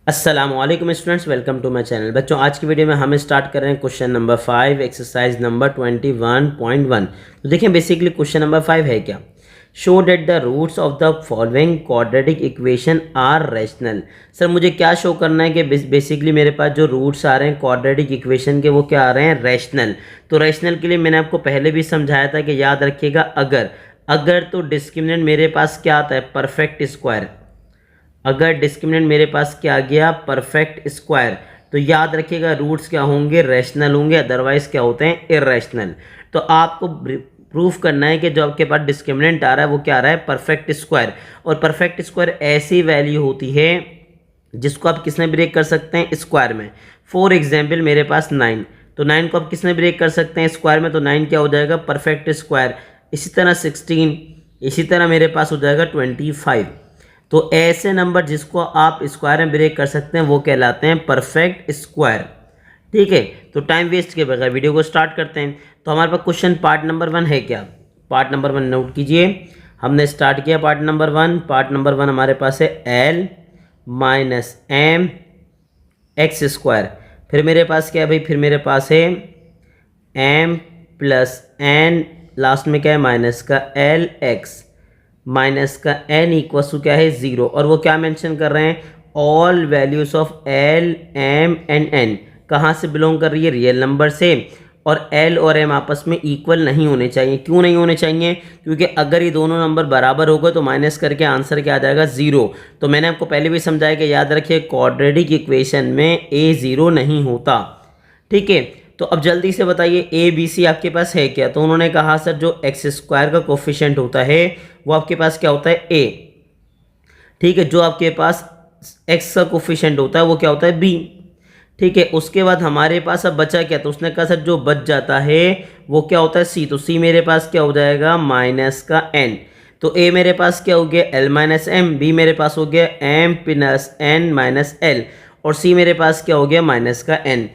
अस्सलामुअलैकुम students, welcome to my channel. बच्चों, आज की वीडियो में हम स्टार्ट कर रहे हैं क्वेश्चन नंबर 5 एक्सरसाइज नंबर 21.1। तो देखिए, बेसिकली क्वेश्चन नंबर 5 है क्या, show that the roots of the following quadratic equation are rational. Sir मुझे क्या शो करना है कि बेसिकली मेरे पास जो रूट्स आ रहे हैं क्वाड्रेटिक इक्वेशन के वो क्या आ रहे हैं, रैशनल। तो रैशनल के लिए मैंने आपको पहले भी समझाया था कि याद रखिएगा, अगर तो डिस्क्रिमिनेंट मेरे पास क्या आता है, परफेक्ट स्क्वायर। अगर डिस्क्रिमिनेंट मेरे पास क्या आ गया, परफेक्ट स्क्वायर, तो याद रखिएगा रूट्स क्या होंगे, रैशनल होंगे, अदरवाइज क्या होते हैं, इर्रेशनल। तो आपको प्रूफ करना है कि जो आपके पास डिस्क्रिमिनेंट आ रहा है वो क्या आ रहा है, परफेक्ट स्क्वायर। और परफेक्ट स्क्वायर ऐसी वैल्यू होती है जिसको आप किसने ब्रेक कर सकते हैं, स्क्वायर में। फॉर एग्जाम्पल मेरे पास 9, तो 9 को आप किसने ब्रेक कर सकते हैं, स्क्वायर में, तो 9 क्या हो जाएगा, परफेक्ट स्क्वायर। इसी तरह 16, इसी तरह मेरे पास हो जाएगा 25। तो ऐसे नंबर जिसको आप स्क्वायर में ब्रेक कर सकते हैं वो कहलाते हैं परफेक्ट स्क्वायर। ठीक है, तो टाइम वेस्ट के बगैर वीडियो को स्टार्ट करते हैं। तो हमारे पास क्वेश्चन पार्ट नंबर 1 है क्या, पार्ट नंबर 1 नोट कीजिए। हमने स्टार्ट किया पार्ट नंबर 1। पार्ट नंबर 1 हमारे पास है l minus m x square. फिर मेरे पास क्या है भाई, फिर मेरे पास है m प्लस एन, लास्ट में क्या है, माइनस का एल एक्स, माइनस का n इक्वस टू क्या है, 0। और वो क्या मेंशन कर रहे हैं, all values of l, m and n कहाँ से बिलोंग कर रही है, रियल नंबर से। और l और m आपस में इक्वल नहीं होने चाहिए। क्यों नहीं होने चाहिए, क्योंकि अगर ये दोनों नंबर बराबर हो गए तो माइनस करके आंसर क्या आ जाएगा, 0। तो मैंने आपको पहले भी समझाया कि याद रखिए क्वाड्रेटिक इक्वेशन में a 0 नहीं होता। ठीक है, तो अब जल्दी से बताइए ए बी सी आपके पास है क्या। तो उन्होंने कहा सर जो एक्स स्क्वायर का कोफिशिएंट होता है वो आपके पास क्या होता है, ए। ठीक है, जो आपके पास एक्स का कोफिशिएंट होता है वो क्या होता है, बी। ठीक है, उसके बाद हमारे पास अब बचा क्या, तो उसने कहा सर जो बच जाता है वो क्या होता है, सी। तो सी मेरे पास क्या हो जाएगा, माइनस का एन। तो ए मेरे पास क्या हो गया, एल माइनस एम, बी मेरे पास हो गया m plus n minus l, और सी मेरे पास क्या हो गया, माइनस का एन।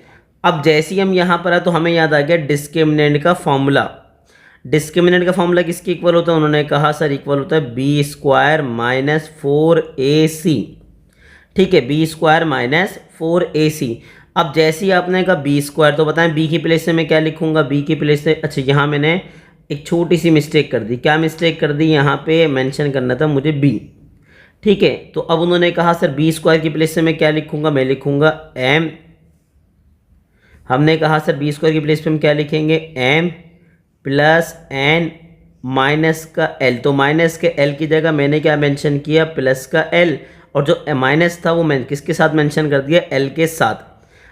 अब जैसे ही हम यहाँ पर आए तो हमें याद आ गया डिस्क्रिमिनेंट का फॉर्मूला। डिस्क्रिमिनेंट का फॉर्मूला किसके इक्वल होता है, उन्होंने कहा सर इक्वल होता है बी स्क्वायर माइनस 4ac। ठीक है, बी स्क्वायर माइनस 4ac। अब जैसे ही आपने कहा बी स्क्वायर, तो बताएं बी की प्लेस से मैं क्या लिखूंगा, बी की प्लेस से, अच्छा यहाँ मैंने एक छोटी सी मिस्टेक कर दी। क्या मिस्टेक कर दी, यहाँ पे मेंशन करना था मुझे बी। ठीक है, तो अब उन्होंने कहा सर बी स्क्वायर की प्लेस से मैं क्या लिखूंगा, मैं लिखूंगा एम। हमने कहा सर बी स्क्वायर की प्लेस पे हम क्या लिखेंगे, एम प्लस एन माइनस का एल। तो माइनस के एल की जगह मैंने क्या मेंशन किया, प्लस का एल। और जो माइनस था वो मैं किसके साथ मेंशन कर दिया, एल के साथ।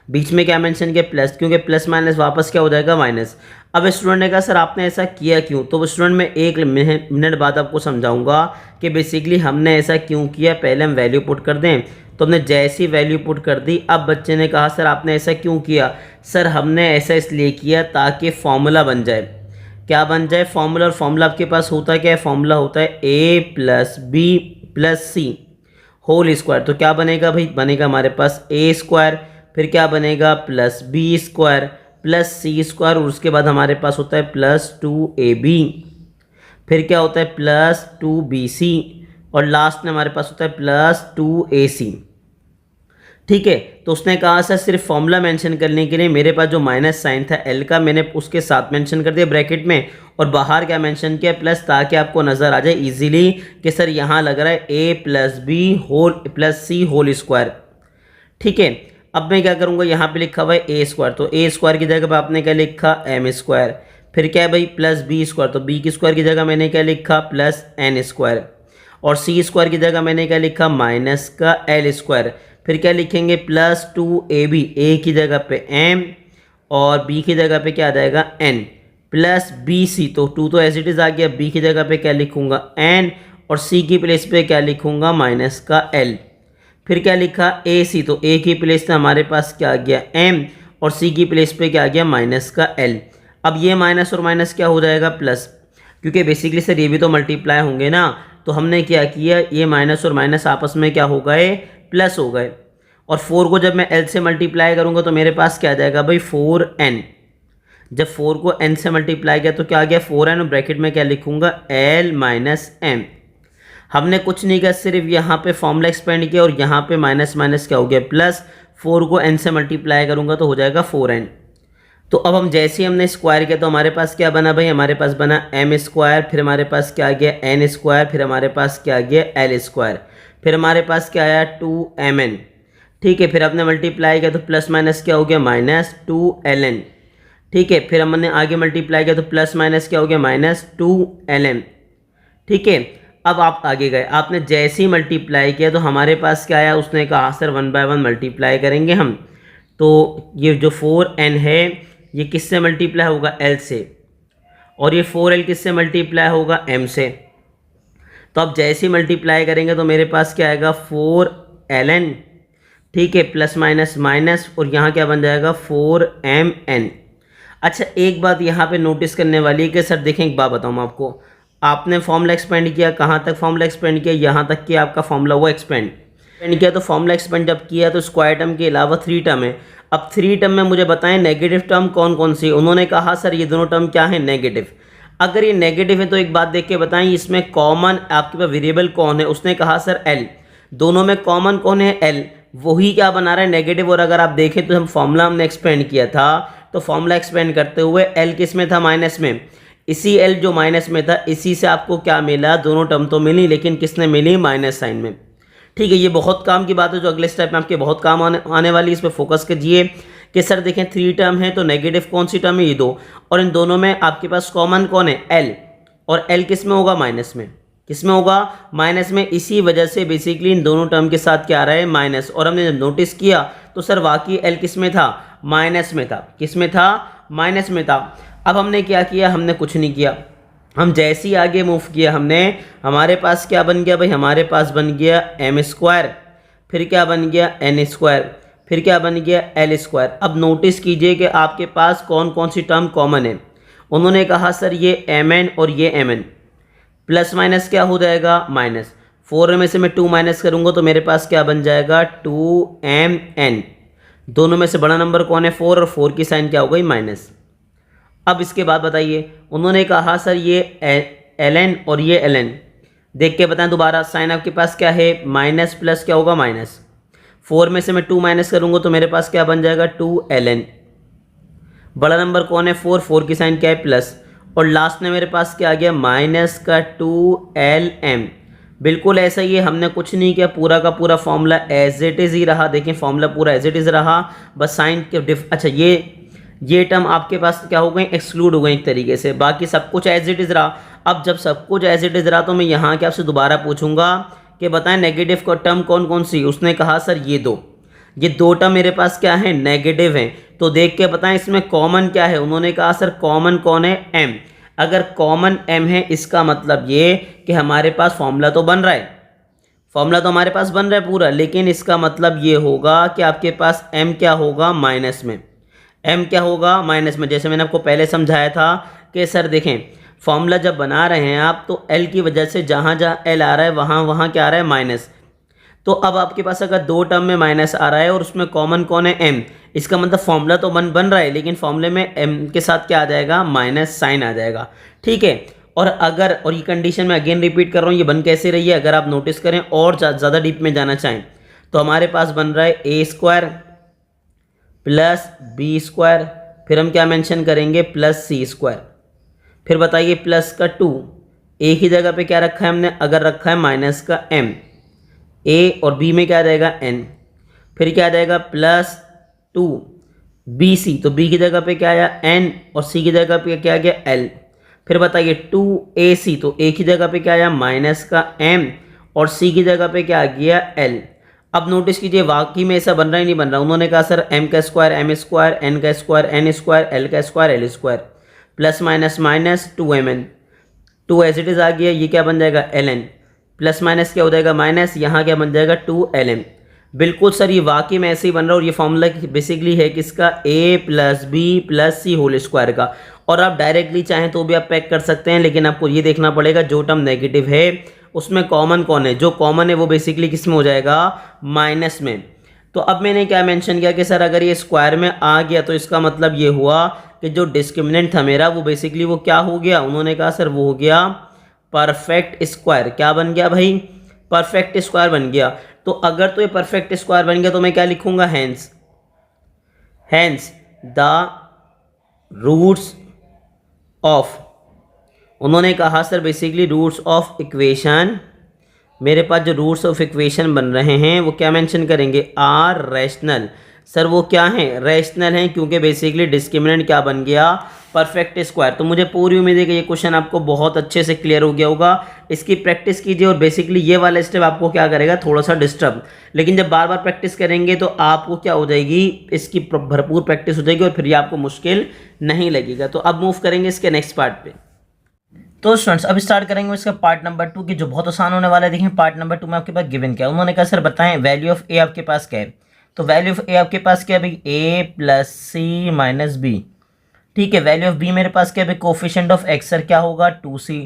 बीच में क्या मेंशन किया, प्लस, क्योंकि प्लस माइनस वापस क्या हो जाएगा, माइनस। अब स्टूडेंट ने कहा सर आपने ऐसा किया क्यों, तो स्टूडेंट मैं एक मिनट बाद आपको समझाऊंगा कि बेसिकली हमने ऐसा क्यों किया। पहले हम वैल्यू पुट कर दें, तो हमने जैसी वैल्यू पुट कर दी। अब बच्चे ने कहा सर आपने ऐसा क्यों किया, सर हमने ऐसा इसलिए किया ताकि फॉर्मूला बन जाए। क्या बन जाए, फॉर्मूला। और फॉर्मूला आपके पास होता क्या है, फॉर्मूला होता है ए plus b plus c whole square. तो क्या बनेगा भाई, बनेगा हमारे पास ए स्क्वायर, फिर क्या बनेगा, प्लस बी स्क्वायर प्लस सी स्क्वायर, और उसके बाद हमारे पास होता है प्लस 2ab, फिर क्या होता है प्लस 2bc, और लास्ट में हमारे पास होता है प्लस 2ac। ठीक है, तो उसने कहा सर सिर्फ फॉर्मूला मेंशन करने के लिए मेरे पास जो माइनस साइन था एल का, मैंने उसके साथ मेंशन कर दिया ब्रैकेट में, और बाहर क्या मेंशन किया, प्लस, ताकि आपको नजर आ जाए इजीली कि सर यहाँ लग रहा है ए plus B whole plus c whole square. ठीक है, अब मैं क्या करूँगा, यहाँ पे लिखा हुआ है ए स्क्वायर, तो ए स्क्वायर की जगह पर आपने क्या लिखा, एम स्क्वायर। फिर क्या है भाई, प्लस बी स्क्वायर, तो बी की स्क्वायर की जगह मैंने क्या लिखा, प्लस एन स्क्वायर। और सी स्क्वायर की जगह मैंने क्या लिखा, माइनस का एल स्क्वायर। फिर क्या लिखेंगे, प्लस 2ab, ए की जगह पे एम और बी की जगह पे क्या आ जाएगा, एन प्लस बी सी। तो 2 तो एज इट इज़ आ गया, बी की जगह पे क्या लिखूंगा, एन, और सी की प्लेस पे क्या लिखूंगा, माइनस का एल। फिर क्या लिखा, ए सी, तो ए की प्लेस पे हमारे पास क्या आ गया, एम, और सी की प्लेस पे क्या आ गया, माइनस का एल। अब ये माइनस और माइनस क्या हो जाएगा, प्लस, क्योंकि बेसिकली सर ये भी तो मल्टीप्लाई होंगे ना। तो हमने क्या किया, ये माइनस और माइनस आपस में क्या हो गए, प्लस हो गए। और 4 को जब मैं l से मल्टीप्लाई करूंगा तो मेरे पास क्या आ जाएगा भाई, 4n। जब 4 को n से मल्टीप्लाई किया तो क्या आ गया, 4n, और ब्रैकेट में क्या लिखूंगा, l माइनस m। हमने कुछ नहीं किया, सिर्फ यहाँ पे फॉर्मूला एक्सपेंड किया और यहाँ पे माइनस माइनस क्या हो गया प्लस, 4 को n से मल्टीप्लाई करूँगा तो हो जाएगा 4n। तो अब हम जैसे ही हमने स्क्वायर किया तो हमारे पास क्या बना भाई, हमारे पास बना m स्क्वायर, फिर हमारे पास क्या आ गया n स्क्वायर, फिर हमारे पास क्या आ गया l स्क्वायर, फिर हमारे पास क्या आया 2mn। ठीक है, फिर आपने मल्टीप्लाई किया तो प्लस माइनस क्या हो गया माइनस 2ln। ठीक है, फिर हमने आगे मल्टीप्लाई किया तो प्लस माइनस क्या हो गया माइनस 2ln। ठीक है, अब आप आगे गए, आपने जैसे ही मल्टीप्लाई किया तो हमारे पास क्या आया, उसने कहा सर 1 बाय 1 मल्टीप्लाई करेंगे हम, तो ये जो 4n है ये किससे मल्टीप्लाई होगा l से, और ये 4l किससे मल्टीप्लाई होगा m से। तो अब जैसे ही मल्टीप्लाई करेंगे तो मेरे पास क्या आएगा 4ln। ठीक है, प्लस माइनस माइनस, और यहाँ क्या बन जाएगा 4mn। अच्छा, एक बात यहाँ पे नोटिस करने वाली है कि सर देखें, एक बात बताऊँ आपको, आपने फॉर्मूला एक्सपेंड किया, कहाँ तक फॉर्मूला एक्सपेंड किया, यहाँ तक कि आपका फॉर्मूला वो एक्सपेंड किया। तो फॉर्मूला एक्सपेंड जब किया तो स्क्वायर टर्म के अलावा 3 टर्म है। अब 3 टर्म में मुझे बताएं नेगेटिव टर्म कौन कौन सी। उन्होंने कहा सर ये दोनों टर्म क्या है नेगेटिव। अगर ये नेगेटिव है तो एक बात देख के बताएं, इसमें कॉमन आपके पास वेरिएबल कौन है। उसने कहा सर एल, दोनों में कॉमन कौन है एल, वही क्या बना रहा है नेगेटिव। और अगर आप देखें तो हम फॉर्मूला हमने एक्सपेंड किया था, तो फॉर्मूला एक्सपेंड करते हुए एल किस में था माइनस में, इसी एल जो माइनस में था इसी से आपको क्या मिला, दोनों टर्म तो मिली लेकिन किसने मिली माइनस साइन में। ठीक है, ये बहुत काम की बात है जो अगले स्टेप में आपके बहुत काम आने वाली है, इस पर फोकस कीजिए कि सर देखें 3 टर्म है तो नेगेटिव कौन सी टर्म है, ये 2, और इन दोनों में आपके पास कॉमन कौन है एल, और एल किस में होगा माइनस में, किस में होगा माइनस में। इसी वजह से बेसिकली इन दोनों टर्म के साथ क्या आ रहा है माइनस। और हमने जब नोटिस किया तो सर वाकई एल किस में था माइनस में था, किस में था माइनस में था। अब हमने क्या किया, हमने कुछ नहीं किया, हम जैसे ही आगे मूव किया हमने, हमारे पास क्या बन गया भाई, हमारे पास बन गया m स्क्वायर, फिर क्या बन गया n स्क्वायर, फिर क्या बन गया l स्क्वायर। अब नोटिस कीजिए कि आपके पास कौन कौन सी टर्म कॉमन है। उन्होंने कहा सर ये mn और ये mn, प्लस माइनस क्या हो जाएगा माइनस, 4 में से मैं 2 माइनस करूँगा तो मेरे पास क्या बन जाएगा 2mn। दोनों में से बड़ा नंबर कौन है 4, और 4 की साइन क्या हो गई माइनस। अब इसके बाद बताइए, उन्होंने कहा सर ये ln और ये ln, देख के बताएं दोबारा, साइन आपके पास क्या है माइनस प्लस क्या होगा माइनस, 4 में से मैं 2 माइनस करूँगा तो मेरे पास क्या बन जाएगा 2ln। बड़ा नंबर कौन है 4, 4 की साइन क्या है प्लस, और लास्ट में मेरे पास क्या आ गया माइनस का 2lm। बिल्कुल ऐसा ही है, हमने कुछ नहीं किया, पूरा का पूरा फॉर्मूला एज इट इज़ ही रहा। देखिए फॉर्मूला पूरा एज इट इज़ रहा, बस साइन के अच्छा ये टर्म आपके पास क्या हो गई एक्सक्लूड हो गई एक तरीके से, बाकी सब कुछ एज इट इज़ रहा। अब जब सब कुछ एज इट इज़ रहा तो मैं यहाँ के आपसे दोबारा पूछूंगा कि बताएं नेगेटिव का टर्म कौन कौन सी। उसने कहा सर ये दो टर्म मेरे पास क्या है नेगेटिव हैं, तो देख के बताएं इसमें कॉमन क्या है। उन्होंने कहा सर कॉमन कौन है m। अगर कॉमन m है इसका मतलब ये कि हमारे पास फॉर्मूला तो बन रहा है, फॉर्मूला तो हमारे पास बन रहा है पूरा, लेकिन इसका मतलब ये होगा कि आपके पास m क्या होगा माइनस में, m क्या होगा माइनस में। जैसे मैंने आपको पहले समझाया था कि सर देखें फॉर्मूला जब बना रहे हैं आप तो l की वजह से जहाँ जहाँ l आ रहा है वहाँ क्या आ रहा है माइनस। तो अब आपके पास अगर 2 टर्म में माइनस आ रहा है और उसमें कॉमन कौन है m, इसका मतलब फॉर्मूला तो बन रहा है लेकिन फॉर्मूले में m के साथ क्या आ जाएगा माइनस साइन आ जाएगा। ठीक है, और ये कंडीशन में अगेन रिपीट कर रहा हूँ, ये बन कैसे रही है अगर आप नोटिस करें और ज़्यादा डीप में जाना चाहें तो हमारे पास बन रहा है a square plus b square, फिर हम क्या मेंशन करेंगे प्लस c स्क्वायर। फिर बताइए प्लस का 2, एक ही जगह पे क्या रखा है हमने, अगर रखा है माइनस का m, a और b में क्या आ जाएगा n, फिर क्या आ जाएगा प्लस 2bc, तो b की जगह पे क्या आया n और c की जगह पे क्या आ गया l। फिर बताइए 2ac, तो a की जगह पे क्या आया माइनस का m और c की जगह पे क्या आ गया l। अब नोटिस कीजिए वाकई में ऐसा बन रहा ही नहीं बन रहा। उन्होंने कहा सर m का स्क्वायर m स्क्वायर, n का स्क्वायर n स्क्वायर, l का square l square, plus minus minus 2mn, 2 as it is आ गया, ये क्या बन जाएगा ln, प्लस माइनस क्या हो जाएगा माइनस, यहाँ क्या बन जाएगा 2ln। बिल्कुल सर ये वाकई में ऐसे ही बन रहा है, और ये फॉर्मूला बेसिकली है किसका a plus b plus c whole square का। और आप डायरेक्टली चाहें तो भी आप पैक कर सकते हैं, लेकिन आपको ये देखना पड़ेगा जो टर्म नेगेटिव है उसमें कॉमन कौन है, जो कॉमन है वो बेसिकली किस में हो जाएगा माइनस में। तो अब मैंने क्या मेंशन किया कि सर अगर ये स्क्वायर में आ गया तो इसका मतलब ये हुआ कि जो डिस्क्रिमिनेंट था मेरा वो बेसिकली वो क्या हो गया। उन्होंने कहा सर वो हो गया परफेक्ट स्क्वायर। क्या बन गया भाई? परफेक्ट स्क्वायर बन गया। तो अगर तो ये परफेक्ट स्क्वायर बन गया तो मैं क्या लिखूंगा? हैंस द रूट्स ऑफ, उन्होंने कहा sir basically roots of equation, मेरे पास जो रूट्स ऑफ इक्वेशन बन रहे हैं वो क्या मेंशन करेंगे? Are rational. सर वो क्या हैं? रैशनल हैं, क्योंकि बेसिकली डिस्क्रिमिनेंट क्या बन गया? Perfect square. तो मुझे पूरी उम्मीद है कि ये क्वेश्चन आपको बहुत अच्छे से क्लियर हो गया होगा। इसकी प्रैक्टिस कीजिए और बेसिकली ये वाला स्टेप आपको क्या करेगा? थोड़ा सा डिस्टर्ब, लेकिन जब बार बार प्रैक्टिस करेंगे तो आपको क्या हो जाएगी? इसकी भरपूर प्रैक्टिस हो जाएगी और फिर ये आपको मुश्किल नहीं लगेगा। तो अब मूव करेंगे इसके नेक्स्ट पार्ट पे। तो स्टूडेंट्स अब स्टार्ट करेंगे इसका पार्ट नंबर 2 की, जो बहुत आसान होने वाला है। देखें पार्ट नंबर 2 में आपके पास गिवन क्या है। उन्होंने कहा सर बताएं वैल्यू ऑफ ए आपके पास क्या है। तो वैल्यू ऑफ ए आपके पास क्या है भाई? ए प्लस सी माइनस बी। ठीक है, वैल्यू ऑफ बी मेरे पास क्या है भाई? कोफिशिएंट ऑफ एक्स सर क्या होगा? 2c।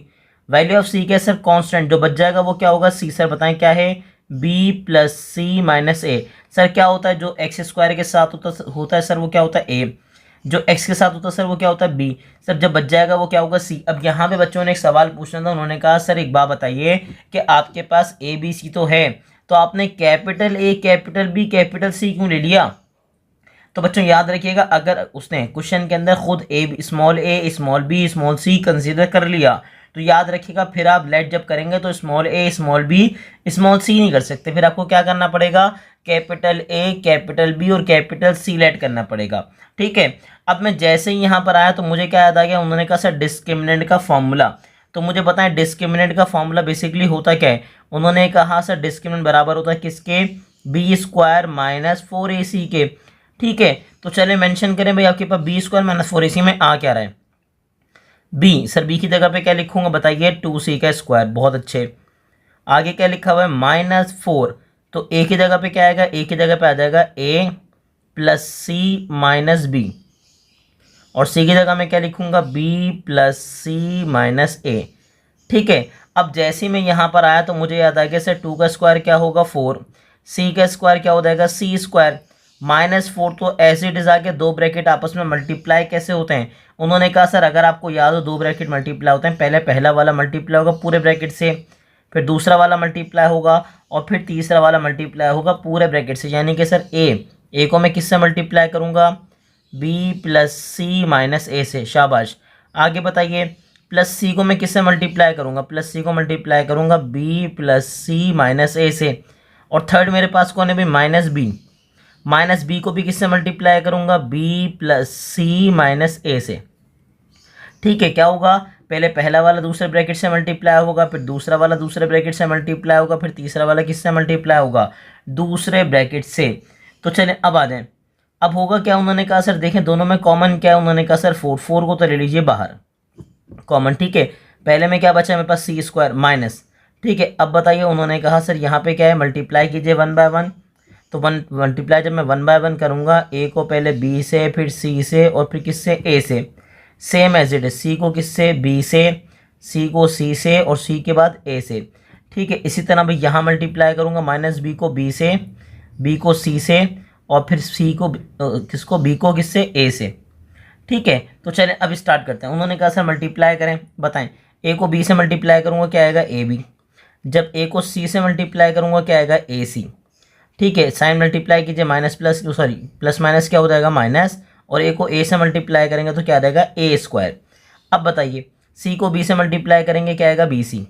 वैल्यू ऑफ सी क्या है सर? कांस्टेंट, जो बच जाएगा वो क्या होगा? सी। सर बताएं क्या है? बी प्लस सी माइनस ए। सर क्या होता है? जो एक्स स्क्वायर के साथ होता है सर वो क्या होता है? ए। जो x के साथ होता है सर वो क्या होता है? b। सर जब बच जाएगा वो क्या होगा? c। अब यहाँ पे बच्चों ने एक सवाल पूछना था, उन्होंने कहा सर एक बात बताइए कि आपके पास a b c तो है, तो आपने capital A capital B capital C क्यों ले लिया? तो बच्चों याद रखिएगा, अगर उसने क्वेश्चन के अंदर खुद a small b small c consider कर लिया तो याद रखिएगा फिर आप लेट जब करेंगे तो small a small b small c नहीं कर सकते, फिर आपको क्या करना पड़ेगा? कैपिटल A कैपिटल B और कैपिटल C लेट करना पड़ेगा। ठीक है, अब मैं जैसे ही यहाँ पर आया तो मुझे क्या याद आ गया? उन्होंने कहा सर डिस्क्रिमिनेंट का फॉर्मूला। तो मुझे बताएं डिस्क्रिमिनेंट का फॉर्मूला बेसिकली होता क्या है? उन्होंने कहा सर डिस्क्रिमिनेंट बराबर होता है किसके? बी स्क्वायर माइनस 4ac के। ठीक है, तो चले मेंशन करें भाई आपके पास बी स्क्वायर माइनस 4ac में आ क्या रहा है? बी। सर बी की जगह पे क्या लिखूंगा बताइए? 2c का स्क्वायर। बहुत अच्छे। आगे क्या लिखा हुआ है? -4। तो ए की जगह पे क्या आएगा? ए की जगह पे आ जाएगा a plus C minus B, और सी की जगह मैं क्या लिखूंगा? b plus C minus A. ठीक है, अब जैसे मैं यहाँ पर आया तो मुझे याद आ गया सर 2 का स्क्वायर क्या होगा? 4। c का स्क्वायर क्या हो जाएगा? c square -4। तो ऐसे इट इज आके दो ब्रैकेट आपस में मल्टीप्लाई कैसे होते हैं? उन्होंने कहा सर अगर आपको याद हो दो ब्रैकेट मल्टीप्लाई होते हैं, पहले पहला वाला मल्टीप्लाई होगा पूरे ब्रैकेट से, फिर दूसरा वाला मल्टीप्लाई होगा और फिर तीसरा वाला मल्टीप्लाई होगा पूरे ब्रैकेट से। यानी कि सर ए को मैं किससे मल्टीप्लाई करूंगा? b प्लस सी माइनस ए से। शाबाश। आगे बताइए, प्लस सी को मैं किससे मल्टीप्लाई करूंगा? प्लस सी को मल्टीप्लाई करूंगा b प्लस सी माइनस ए से। और थर्ड मेरे पास कौन है भाई? माइनस बी को भी किससे मल्टीप्लाई करूंगा? b प्लस सी माइनस ए से। ठीक है, क्या होगा? पहले पहला वाला दूसरे ब्रैकेट से मल्टीप्लाई होगा, फिर दूसरा वाला दूसरे ब्रैकेट से मल्टीप्लाई होगा, फिर तीसरा वाला किससे मल्टीप्लाई होगा? दूसरे ब्रैकेट से। तो चलें अब आ जाएं, अब होगा क्या? उन्होंने कहा सर देखें दोनों में कॉमन क्या है? उन्होंने कहा सर 4 को तो ले लीजिए बाहर कॉमन। ठीक है, पहले में क्या बचा मेरे पास? सी स्क्वायर माइनस। ठीक है, अब बताइए उन्होंने कहा सर यहाँ पे क्या है? मल्टीप्लाई कीजिए 1 बाय 1। तो मल्टीप्लाई जब मैं 1 बाय 1 करूँगा, ए को पहले बी से, फिर सी से और फिर किससे? ए से। सेम एज इट इज, सी को किससे? बी से, सी को सी से और सी के बाद ए से। ठीक है, इसी तरह भाई यहाँ मल्टीप्लाई करूँगा माइनस बी को बी से, बी को सी से और फिर सी को किसको? बी को किससे? ए से। ठीक है, तो चलें अब स्टार्ट करते हैं। उन्होंने कहा सर मल्टीप्लाई करें, बताएं। ए को बी से मल्टीप्लाई करूँगा क्या आएगा? A b. जब ए को सी से मल्टीप्लाई करूँगा क्या आएगा? ए सी। ठीक है, साइन मल्टीप्लाई कीजिए minus plus sorry plus minus क्या हो जाएगा? माइनस, और ए को ए से मल्टीप्लाई करेंगे तो क्या आ जाएगा? ए स्क्वायर। अब बताइए सी को बी से मल्टीप्लाई करेंगे क्या आएगा? B c.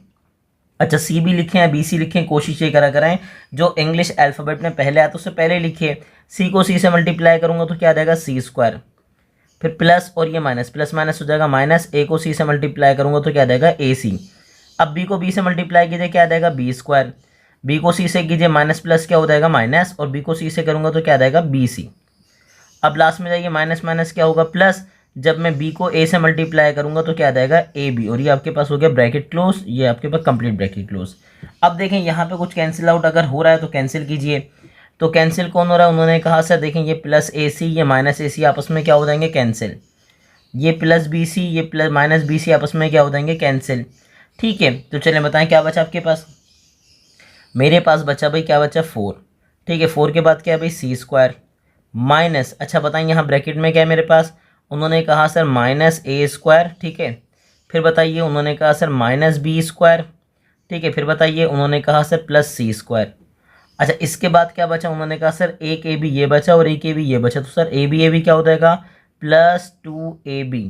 अच्छा, सी भी लिखें या बी सी लिखें, कोशिश ये करा करें जो इंग्लिश अल्फ़ाबेट में पहले आया तो उससे पहले लिखिए। सी को सी से मल्टीप्लाई करूँगा तो क्या आ जाएगा? सी स्क्वायर। फिर प्लस और ये माइनस, प्लस माइनस हो जाएगा माइनस। ए को सी से मल्टीप्लाई करूँगा तो क्या आ जाएगा? ए सी। अब बी को बी से मल्टीप्लाई कीजिए क्या आ जाएगा? B square. बी को सी से कीजिए माइनस प्लस क्या हो जाएगा? माइनस, और बी को सी से करूँगा तो क्या आ जाएगा? B c. अब लास्ट में जाइए माइनस माइनस क्या होगा? प्लस। जब मैं बी को ए से मल्टीप्लाई करूंगा तो क्या आ जाएगा? ए बी, और ये आपके पास हो गया ब्रैकेट क्लोज, ये आपके पास कंप्लीट ब्रैकेट क्लोज। अब देखें यहाँ पे कुछ कैंसिल आउट अगर हो रहा है तो कैंसिल कीजिए। तो कैंसिल कौन हो रहा है? उन्होंने कहा सर देखें ये प्लस ए सी, ये माइनस ए सी आपस में क्या हो जाएंगे? कैंसिल। ये प्लस बी सी, ये प्लस माइनस बी सी आपस में क्या हो जाएंगे? कैंसिल। ठीक है, तो चलें बताएं क्या बचा आपके पास? मेरे पास बचा भाई क्या बचा? 4। ठीक है, 4 के बाद क्या है भाई? सी स्क्वायर माइनस, अच्छा बताएं यहाँ ब्रैकेट में क्या है मेरे पास? उन्होंने कहा सर माइनस ए स्क्वायर। ठीक है, फिर बताइए उन्होंने कहा सर माइनस बी स्क्वायर, ठीक है। फिर बताइए उन्होंने कहा सर प्लस सी स्क्वायर। अच्छा इसके बाद क्या बचा, उन्होंने कहा सर एक ए बी ये बचा और एक ए बी ये बचा, तो सर ए बी क्या हो जाएगा प्लस 2ab,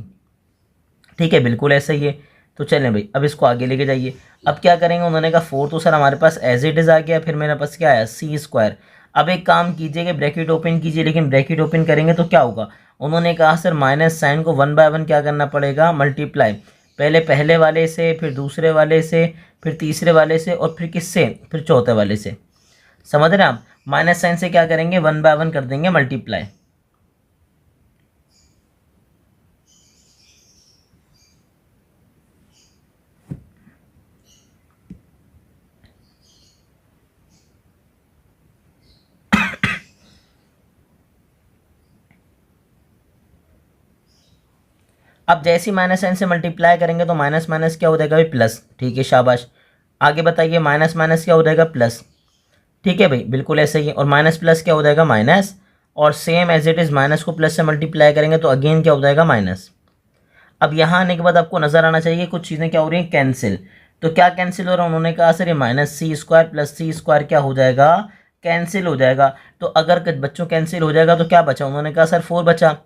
ठीक है, बिल्कुल ऐसा ही है। तो चलें भाई अब इसको आगे लेके जाइए। अब क्या करेंगे, उन्होंने कहा 4 तो सर हमारे पास एज इट इज़ आ गया, फिर मेरे पास क्या आया सी स्क्वायर। अब एक काम कीजिएगा ब्रैकेट ओपन कीजिए, लेकिन ब्रैकेट ओपन करेंगे तो क्या होगा, उन्होंने कहा सर माइनस साइन को 1 बाय 1 क्या करना पड़ेगा मल्टीप्लाई, पहले वाले से, फिर दूसरे वाले से, फिर तीसरे वाले से, और फिर किससे, फिर चौथे वाले से। समझ रहे हैं आप, माइनस साइन से क्या करेंगे 1 बाय 1 कर देंगे मल्टीप्लाई। अब जैसे ही माइनस साइन से मल्टीप्लाई करेंगे तो माइनस माइनस क्या हो जाएगा भाई प्लस, ठीक है शाबाश। आगे बताइए माइनस माइनस क्या हो जाएगा प्लस, ठीक है भाई बिल्कुल ऐसे ही है। और माइनस प्लस क्या हो जाएगा माइनस, और same as it is minus को प्लस से मल्टीप्लाई करेंगे तो अगेन क्या हो जाएगा माइनस। अब यहाँ आने के बाद आपको नज़र आना चाहिए कुछ चीज़ें क्या हो रही हैं कैंसिल। तो क्या कैंसिल हो रहा है, उन्होंने कहा सर ये माइनस सी स्क्वायर प्लस सी स्क्वायर क्या हो जाएगा कैंसिल हो जाएगा। तो अगर बच्चों कैंसिल हो जाएगा तो क्या बचा, उन्होंने कहा सर 4 बचा,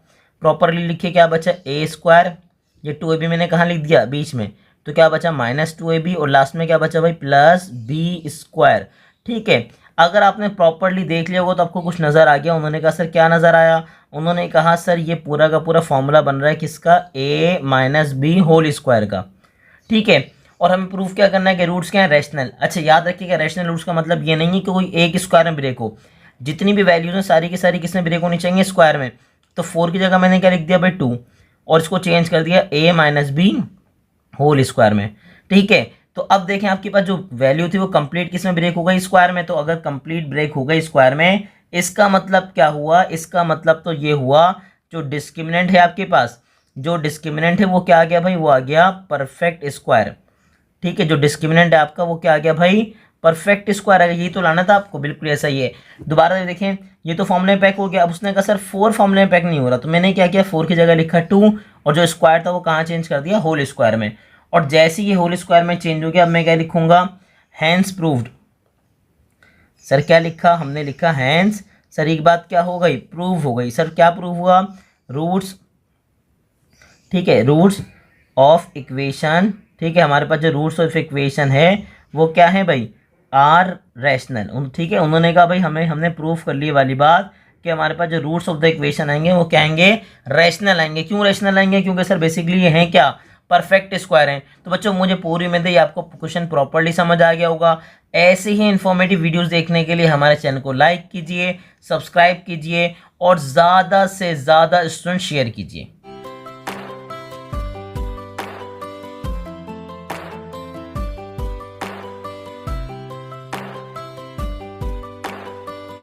प्रॉपरली लिखिए क्या बचा ए स्क्वायर, ये 2ab मैंने कहाँ लिख दिया बीच में, तो क्या बचा माइनस 2ab, और लास्ट में क्या बचा भाई प्लस बी स्क्वायर, ठीक है। अगर आपने प्रॉपरली देख लिया होगा तो आपको कुछ नज़र आ गया। उन्होंने कहा सर क्या नज़र आया, उन्होंने कहा सर ये पूरा का पूरा फॉर्मूला बन रहा है किसका, a minus b whole square का, ठीक है। और हमें प्रूफ क्या करना है कि रूट्स क्या है रैशनल। अच्छा याद रखिएगा रैशनल रूट्स का मतलब ये नहीं है कि कोई एक स्क्वायर में ब्रेक हो, जितनी भी वैल्यूज हैं सारी की सारी किसमें ब्रेक होनी चाहिए स्क्वायर में। तो 4 की जगह मैंने क्या लिख दिया भाई 2, और इसको चेंज कर दिया a minus b whole square में, ठीक है। तो अब देखें आपके पास जो वैल्यू थी वो कंप्लीट किस में ब्रेक हो गई स्क्वायर में। तो अगर कंप्लीट ब्रेक हो गई स्क्वायर में, इसका मतलब क्या हुआ, इसका मतलब तो ये हुआ जो डिस्क्रिमिनेंट है आपके पास, जो डिस्क्रिमिनेंट है वो क्या आ गया भाई, वो आ गया परफेक्ट स्क्वायर, ठीक है। जो डिस्क्रिमिनेंट है आपका वो क्या आ गया भाई परफेक्ट स्क्वायर आ गया, यही तो लाना था आपको, बिल्कुल ऐसा ही है। दोबारा से देखें ये तो फॉर्मूले में पैक हो गया। अब उसने कहा सर 4 फॉर्मूले में पैक नहीं हो रहा, तो मैंने क्या किया 4 की जगह लिखा 2, और जो स्क्वायर था वो कहाँ चेंज कर दिया होल स्क्वायर में। और जैसे ये होल स्क्वायर में चेंज हो गया, अब मैं क्या लिखूंगा हैंस प्रूव्ड। सर क्या लिखा, हमने लिखा हैंस, सर एक बात क्या हो गई प्रूव हो गई। सर क्या प्रूव हुआ, रूट्स, ठीक है, रूट्स ऑफ इक्वेशन, ठीक है, हमारे पास जो रूट्स ऑफ इक्वेशन है वो क्या है भाई आर रैशनल, ठीक है। उन्होंने कहा भाई हमने प्रूफ कर ली वाली बात कि हमारे पास जो रूट्स ऑफ द इक्वेशन आएंगे वो क्या आएंगे रैशनल आएंगे। क्यों रैशनल आएंगे, क्योंकि सर बेसिकली ये हैं क्या परफेक्ट स्क्वायर हैं। तो बच्चों मुझे पूरी उम्मीद है आपको क्वेश्चन प्रॉपर्ली समझ आ गया होगा। ऐसे ही इन्फॉर्मेटिव वीडियोस देखने के लिए हमारे चैनल को लाइक कीजिए, सब्सक्राइब कीजिए, और ज़्यादा से ज़्यादा स्टूडेंट शेयर कीजिए।